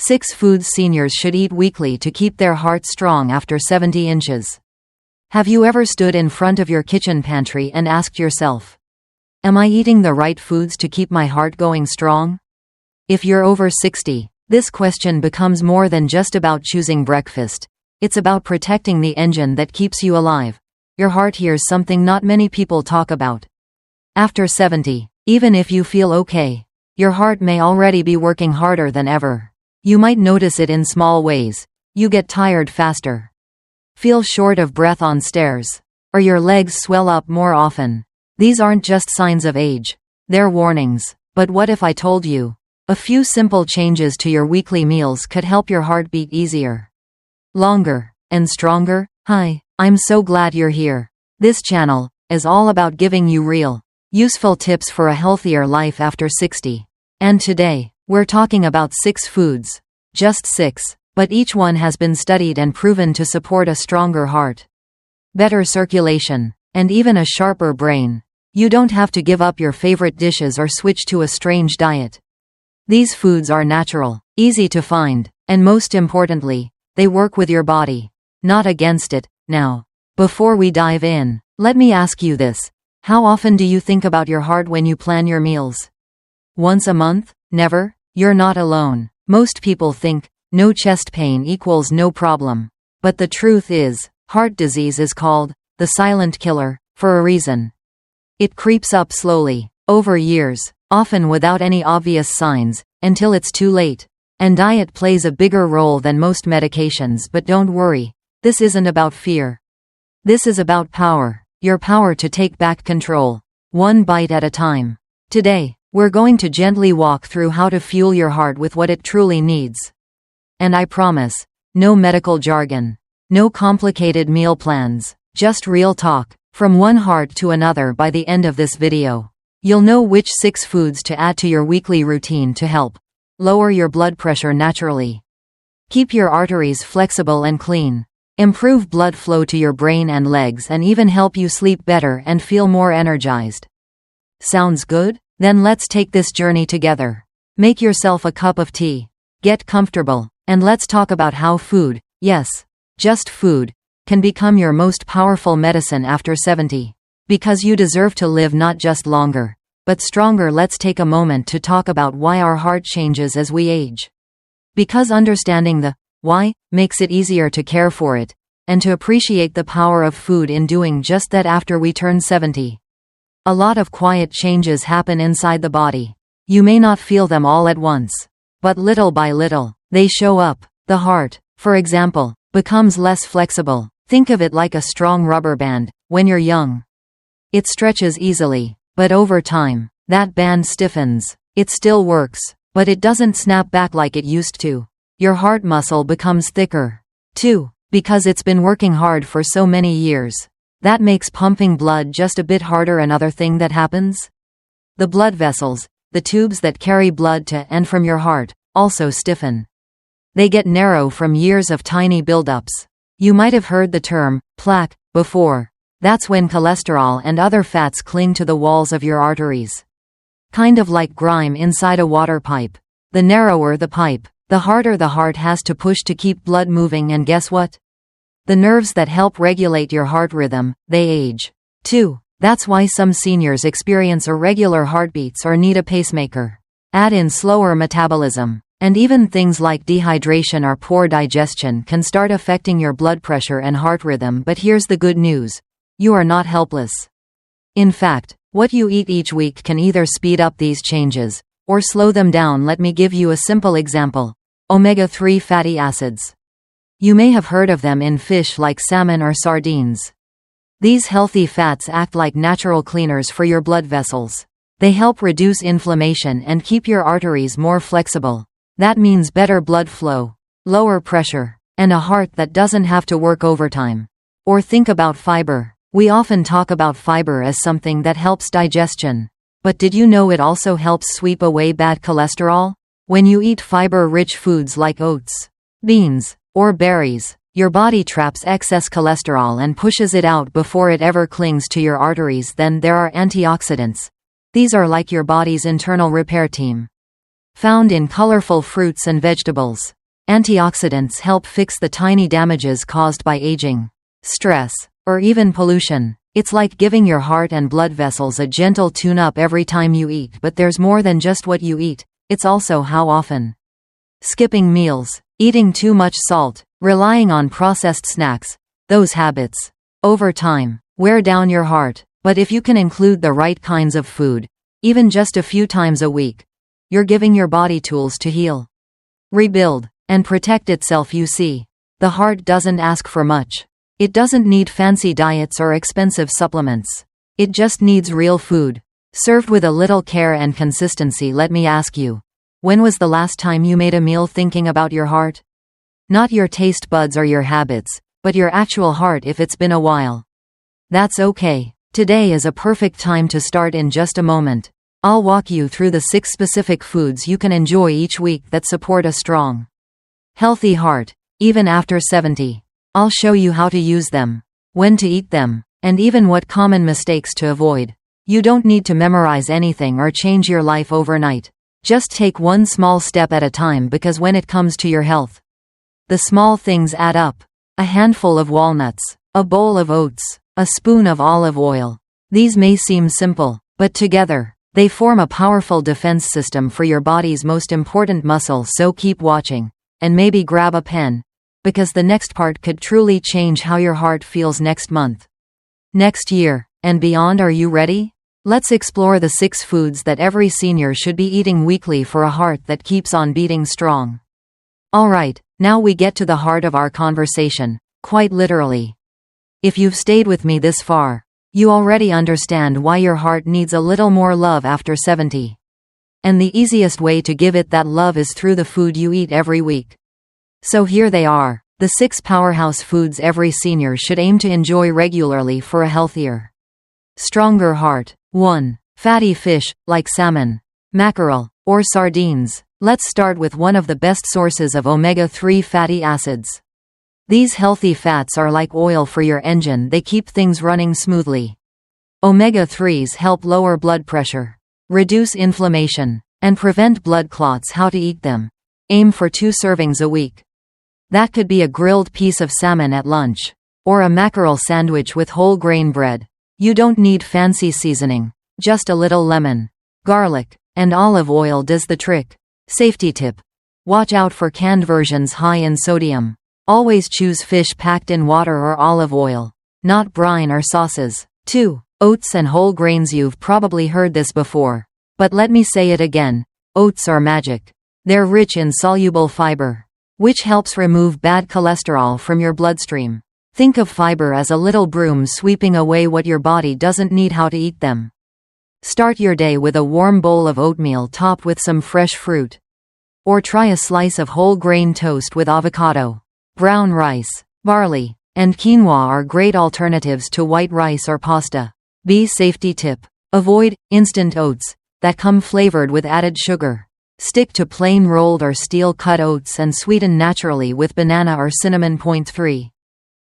6 foods seniors should eat weekly to keep their heart strong after 70 inches. Have you ever stood in front of your kitchen pantry and asked yourself, am I eating the right foods to keep my heart going strong? If you're over 60, this question becomes more than just about choosing breakfast. It's about protecting the engine that keeps you alive. Your heart hears something not many people talk about. After 70, even if you feel okay, your heart may already be working harder than ever. You might notice it in small ways. You get tired faster, feel short of breath on stairs, or your legs swell up more often. These aren't just signs of age. They're warnings. But what if I told you a few simple changes to your weekly meals could help your heart beat easier, longer, and stronger? Hi, I'm so glad you're here. This channel is all about giving you real, useful tips for a healthier life after 60. And today, we're talking about 6 foods. Just 6, but each one has been studied and proven to support a stronger heart, better circulation, and even a sharper brain. You don't have to give up your favorite dishes or switch to a strange diet. These foods are natural, easy to find, and most importantly, they work with your body, not against it. Now, before we dive in, let me ask you this. How often do you think about your heart when you plan your meals? Once a month? Never? You're not alone. Most people think, no chest pain equals no problem. But the truth is, heart disease is called the silent killer for a reason. It creeps up slowly, over years, often without any obvious signs, until it's too late. And diet plays a bigger role than most medications. But don't worry, this isn't about fear. This is about power, your power to take back control, one bite at a time. Today, we're going to gently walk through how to fuel your heart with what it truly needs. And I promise, no medical jargon, no complicated meal plans, just real talk, from one heart to another. By the end of this video, you'll know which 6 foods to add to your weekly routine to help lower your blood pressure naturally, keep your arteries flexible and clean, improve blood flow to your brain and legs, and even help you sleep better and feel more energized. Sounds good? Then let's take this journey together. Make yourself a cup of tea, get comfortable, and let's talk about how food, yes, just food, can become your most powerful medicine after 70. Because you deserve to live not just longer, but stronger. Let's take a moment to talk about why our heart changes as we age. Because understanding the why makes it easier to care for it, and to appreciate the power of food in doing just that after we turn 70. A lot of quiet changes happen inside the body. You may not feel them all at once, but little by little, they show up. The heart, for example, becomes less flexible. Think of it like a strong rubber band. When you're young, it stretches easily, but over time, that band stiffens. It still works, but it doesn't snap back like it used to. Your heart muscle becomes thicker, too, because it's been working hard for so many years. That makes pumping blood just a bit harder. Another thing that happens? The blood vessels, the tubes that carry blood to and from your heart, also stiffen. They get narrow from years of tiny buildups. You might have heard the term plaque before. That's when cholesterol and other fats cling to the walls of your arteries. Kind of like grime inside a water pipe. The narrower the pipe, the harder the heart has to push to keep blood moving. And guess what? The nerves that help regulate your heart rhythm, they age, too. That's why some seniors experience irregular heartbeats or need a pacemaker. Add in slower metabolism, and even things like dehydration or poor digestion can start affecting your blood pressure and heart rhythm. But here's the good news. You are not helpless. In fact, what you eat each week can either speed up these changes, or slow them down. Let me give you a simple example. Omega-3 fatty acids. You may have heard of them in fish like salmon or sardines. These healthy fats act like natural cleaners for your blood vessels. They help reduce inflammation and keep your arteries more flexible. That means better blood flow, lower pressure, and a heart that doesn't have to work overtime. Or think about fiber. We often talk about fiber as something that helps digestion. But did you know it also helps sweep away bad cholesterol? When you eat fiber-rich foods like oats, beans, or berries, your body traps excess cholesterol and pushes it out before it ever clings to your arteries. Then there are antioxidants. These are like your body's internal repair team. found in colorful fruits and vegetables. Antioxidants help fix the tiny damages caused by aging, stress, or even pollution. It's like giving your heart and blood vessels a gentle tune-up every time you eat, but there's more than just what you eat, it's also how often. Skipping meals, eating too much salt, relying on processed snacks, those habits, over time, wear down your heart. But if you can include the right kinds of food, even just a few times a week, you're giving your body tools to heal, rebuild, and protect itself. You see, the heart doesn't ask for much. It doesn't need fancy diets or expensive supplements. It just needs real food, served with a little care and consistency. Let me ask you, when was the last time you made a meal thinking about your heart? Not your taste buds or your habits, but your actual heart. If it's been a while, that's okay. Today is a perfect time to start. In just a moment, I'll walk you through the 6 specific foods you can enjoy each week that support a strong, healthy heart, even after 70. I'll show you how to use them, when to eat them, and even what common mistakes to avoid. You don't need to memorize anything or change your life overnight. Just take one small step at a time, because when it comes to your health, the small things add up. A handful of walnuts, a bowl of oats, a spoon of olive oil. These may seem simple, but together, they form a powerful defense system for your body's most important muscle. So keep watching, and maybe grab a pen, because the next part could truly change how your heart feels next month, next year, and beyond. Are you ready? Let's explore the 6 foods that every senior should be eating weekly for a heart that keeps on beating strong. Alright, now we get to the heart of our conversation, quite literally. If you've stayed with me this far, you already understand why your heart needs a little more love after 70. And the easiest way to give it that love is through the food you eat every week. So here they are, the 6 powerhouse foods every senior should aim to enjoy regularly for a healthier, stronger heart. 1. Fatty fish, like salmon, mackerel, or sardines. Let's start with one of the best sources of omega-3 fatty acids. These healthy fats are like oil for your engine. They keep things running smoothly. Omega-3s help lower blood pressure, reduce inflammation, and prevent blood clots. How to eat them? Aim for 2 servings a week. That could be a grilled piece of salmon at lunch, or a mackerel sandwich with whole grain bread. You don't need fancy seasoning, just a little lemon, garlic, and olive oil does the trick. Safety tip: watch out for canned versions high in sodium. Always choose fish packed in water or olive oil, not brine or sauces. 2. Oats and whole grains. You've probably heard this before, but let me say it again. Oats are magic. They're rich in soluble fiber, which helps remove bad cholesterol from your bloodstream. Think of fiber as a little broom sweeping away what your body doesn't need. How to eat them? Start your day with a warm bowl of oatmeal topped with some fresh fruit. Or try a slice of whole grain toast with avocado. Brown rice, barley, and quinoa are great alternatives to white rice or pasta. B. Safety tip: avoid instant oats that come flavored with added sugar. Stick to plain rolled or steel-cut oats and sweeten naturally with banana or cinnamon. 3.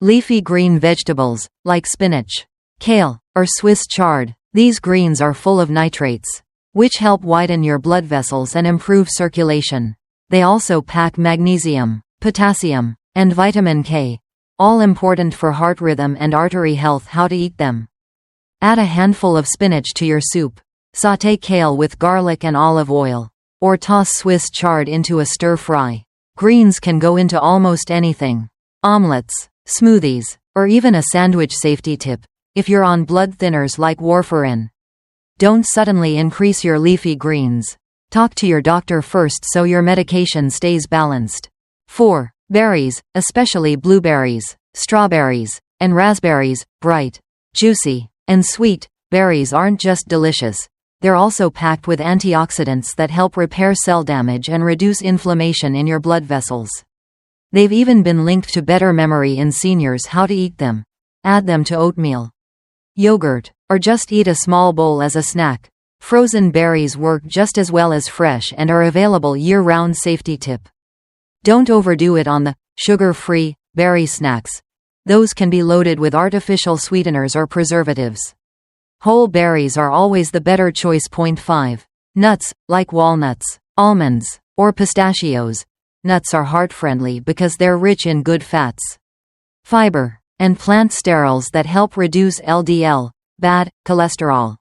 Leafy green vegetables, like spinach, kale, or Swiss chard. These greens are full of nitrates, which help widen your blood vessels and improve circulation. They also pack magnesium, potassium, and vitamin K, all important for heart rhythm and artery health. How to eat them? Add a handful of spinach to your soup. Sauté kale with garlic and olive oil, or toss Swiss chard into a stir-fry. Greens can go into almost anything: omelets, smoothies, or even a sandwich. Safety tip: if you're on blood thinners like warfarin, don't suddenly increase your leafy greens. Talk to your doctor first so your medication stays balanced. 4. Berries, especially blueberries, strawberries, and raspberries. Bright, juicy, and sweet, berries aren't just delicious, they're also packed with antioxidants that help repair cell damage and reduce inflammation in your blood vessels. They've even been linked to better memory in seniors. How to eat them? Add them to oatmeal, yogurt, or just eat a small bowl as a snack. Frozen berries work just as well as fresh and are available year-round. Safety tip: don't overdo it on the sugar-free berry snacks. Those can be loaded with artificial sweeteners or preservatives. Whole berries are always the better choice. 5. Nuts, like walnuts, Almonds, or pistachios. Nuts are heart-friendly because they're rich in good fats, fiber, and plant sterols that help reduce LDL, bad cholesterol.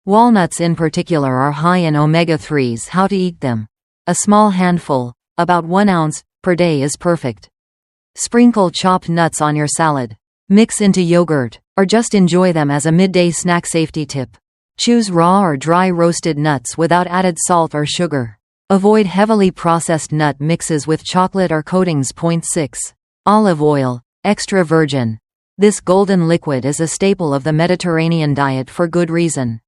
Walnuts in particular are high in omega-3s. How to eat them? A small handful, about 1 ounce, per day is perfect. Sprinkle chopped nuts on your salad. Mix into yogurt, or just enjoy them as a midday snack. Safety tip: choose raw or dry roasted nuts without added salt or sugar. Avoid heavily processed nut mixes with chocolate or coatings. 6. Olive oil, extra virgin. This golden liquid is a staple of the Mediterranean diet for good reason.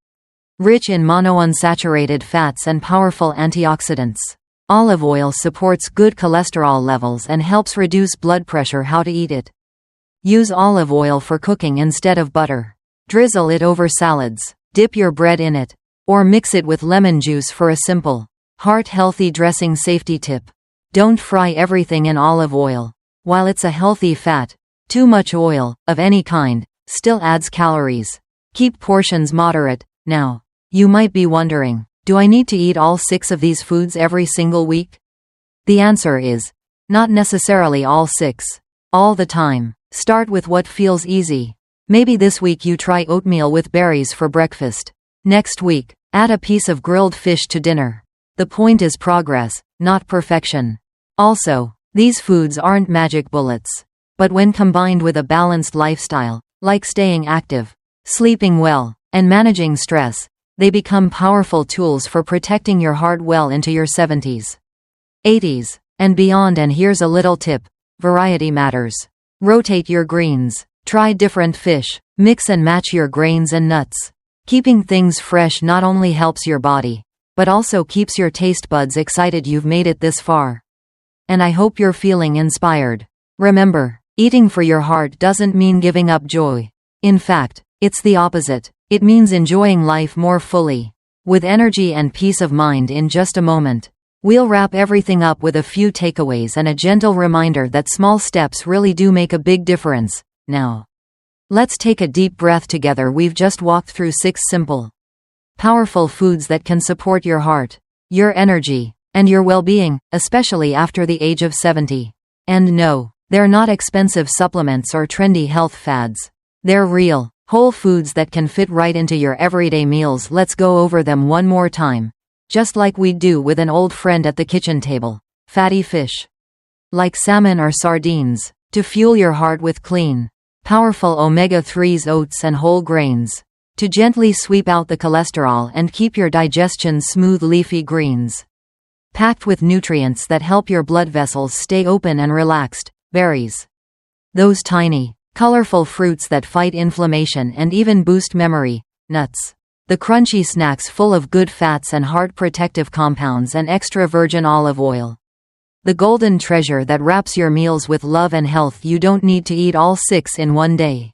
Rich in monounsaturated fats and powerful antioxidants, olive oil supports good cholesterol levels and helps reduce blood pressure. How to eat it? Use olive oil for cooking instead of butter. Drizzle it over salads, dip your bread in it, or mix it with lemon juice for a simple, heart-healthy dressing. Safety tip: don't fry everything in olive oil. While it's a healthy fat, too much oil, of any kind, still adds calories. Keep portions moderate. Now, you might be wondering, do I need to eat all 6 of these foods every single week? The answer is, not necessarily all 6. All the time. Start with what feels easy. Maybe this week you try oatmeal with berries for breakfast. Next week, add a piece of grilled fish to dinner. The point is progress, not perfection. Also, these foods aren't magic bullets. But when combined with a balanced lifestyle, like staying active, sleeping well, and managing stress, they become powerful tools for protecting your heart well into your 70s, 80s, and beyond. And here's a little tip: variety matters. Rotate your greens. Try different fish. Mix and match your grains and nuts. Keeping things fresh not only helps your body, but also keeps your taste buds excited. You've made it this far, and I hope you're feeling inspired. Remember, eating for your heart doesn't mean giving up joy. In fact, it's the opposite. It means enjoying life more fully, with energy and peace of mind. In just a moment, we'll wrap everything up with a few takeaways and a gentle reminder that small steps really do make a big difference. Now, let's take a deep breath together. We've just walked through 6 simple, powerful foods that can support your heart, your energy, and your well-being, especially after the age of 70. And no, they're not expensive supplements or trendy health fads. They're real, whole foods that can fit right into your everyday meals. Let's go over them one more time, just like we'd do with an old friend at the kitchen table. Fatty fish, like salmon or sardines, to fuel your heart with clean, powerful omega-3s. Oats and whole grains, to gently sweep out the cholesterol and keep your digestion smooth. Leafy greens, packed with nutrients that help your blood vessels stay open and relaxed. Berries, those tiny, colorful fruits that fight inflammation and even boost memory. Nuts, the crunchy snacks full of good fats and heart protective compounds. And extra virgin olive oil, the golden treasure that wraps your meals with love and health. You don't need to eat all 6 in one day,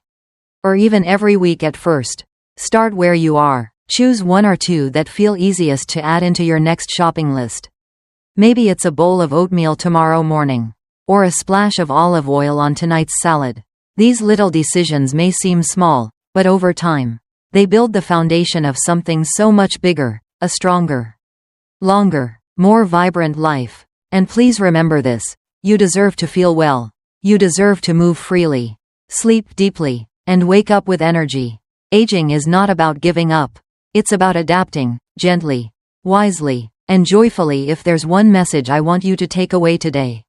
or even every week. At first, start where you are. Choose 1 or 2 that feel easiest to add into your next shopping list. Maybe it's a bowl of oatmeal tomorrow morning, or a splash of olive oil on tonight's salad. These little decisions may seem small, but over time, they build the foundation of something so much bigger: a stronger, longer, more vibrant life. And please remember this: you deserve to feel well. You deserve to move freely, sleep deeply, and wake up with energy. Aging is not about giving up. It's about adapting, gently, wisely, and joyfully. If there's one message I want you to take away today,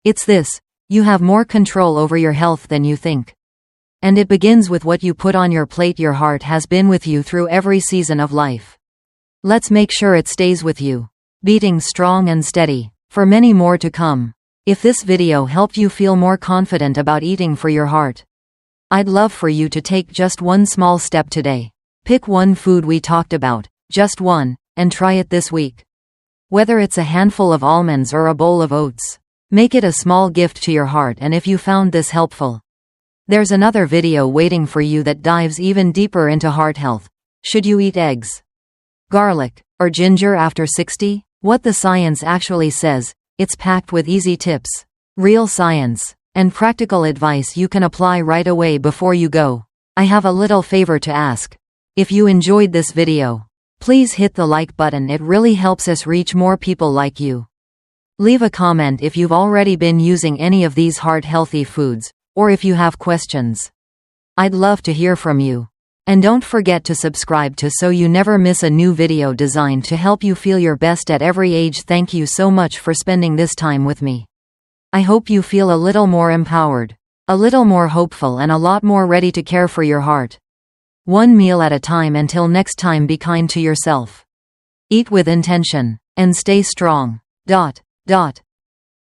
it's this: you have more control over your health than you think. And it begins with what you put on your plate. Your heart has been with you through every season of life. Let's make sure it stays with you, beating strong and steady, for many more to come. If this video helped you feel more confident about eating for your heart, I'd love for you to take just one small step today. Pick one food we talked about, just one, and try it this week. Whether it's a handful of almonds or a bowl of oats, make it a small gift to your heart. And if you found this helpful, there's another video waiting for you that dives even deeper into heart health. Should you eat eggs, garlic, or ginger after 60? What the science actually says. It's packed with easy tips, real science, and practical advice you can apply right away. Before you go, I have a little favor to ask. If you enjoyed this video, Please hit the like button, it really helps us reach more people like you. Leave a comment if you've already been using any of these heart-healthy foods, or if you have questions. I'd love to hear from you. And don't forget to subscribe so you never miss a new video designed to help you feel your best at every age. Thank you so much for spending this time with me. I hope you feel a little more empowered, a little more hopeful, and a lot more ready to care for your heart. One meal at a time. Until next time, be kind to yourself. Eat with intention. And stay strong.